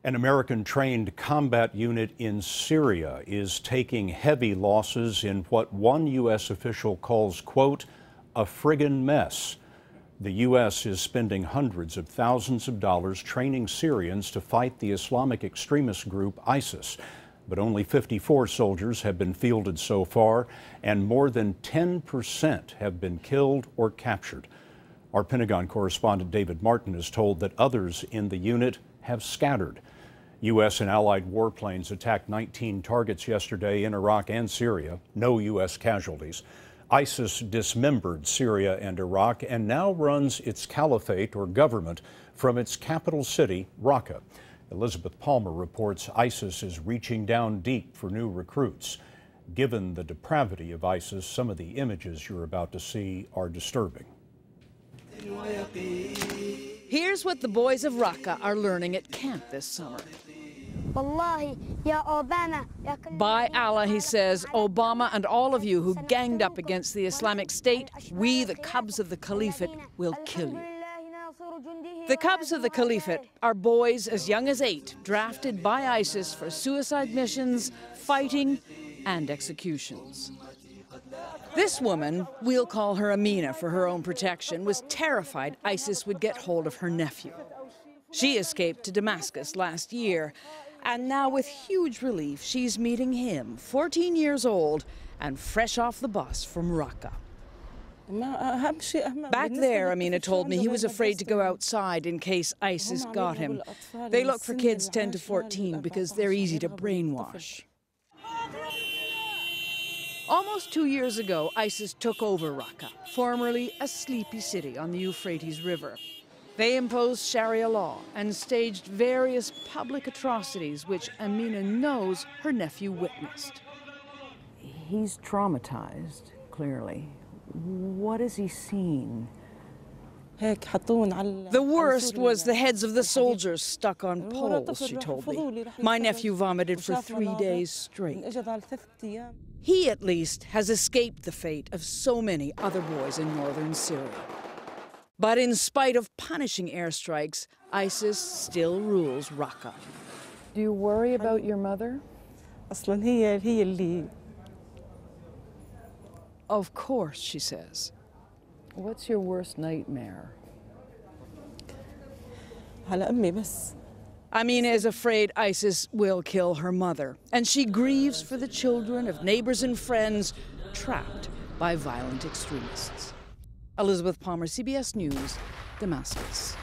An American-trained combat unit in Syria is taking heavy losses in what one U.S. official calls, quote, a friggin' mess. The U.S. is spending hundreds of thousands of dollars training Syrians to fight the Islamic extremist group ISIS. But only 54 soldiers have been fielded so far, and more than 10% have been killed or captured. Our Pentagon correspondent David Martin is told that others in the unit have scattered. U.S. and allied warplanes attacked 19 targets yesterday in Iraq and Syria. No U.S. casualties. ISIS dismembered Syria and Iraq and now runs its caliphate or government from its capital city, Raqqa. Elizabeth Palmer reports ISIS is reaching down deep for new recruits. Given the depravity of ISIS, some of the images you're about to see are disturbing. Here's what the boys of Raqqa are learning at camp this summer. By Allah, he says, Obama and all of you who ganged up against the Islamic State, we, the cubs of the Caliphate, will kill you. The cubs of the Caliphate are boys as young as 8, drafted by ISIS for suicide missions, fighting, and executions. This woman, we'll call her Amina for her own protection, was terrified ISIS would get hold of her nephew. She escaped to Damascus last year, and now with huge relief, she's meeting him, 14 years old, and fresh off the bus from Raqqa. Back there, Amina told me, he was afraid to go outside in case ISIS got him. They look for kids 10 to 14 because they're easy to brainwash. Almost 2 years ago, ISIS took over Raqqa, formerly a sleepy city on the Euphrates River. They imposed Sharia law and staged various public atrocities, which Amina knows her nephew witnessed. He's traumatized, clearly. What has he seen? The worst was the heads of the soldiers stuck on poles, she told me. My nephew vomited for 3 days straight. He, at least, has escaped the fate of so many other boys in northern Syria. But in spite of punishing airstrikes, ISIS still rules Raqqa. Do you worry about your mother? Of course, she says. What's your worst nightmare? Amina is afraid ISIS will kill her mother, and she grieves for the children of neighbors and friends trapped by violent extremists. Elizabeth Palmer, CBS News, Damascus.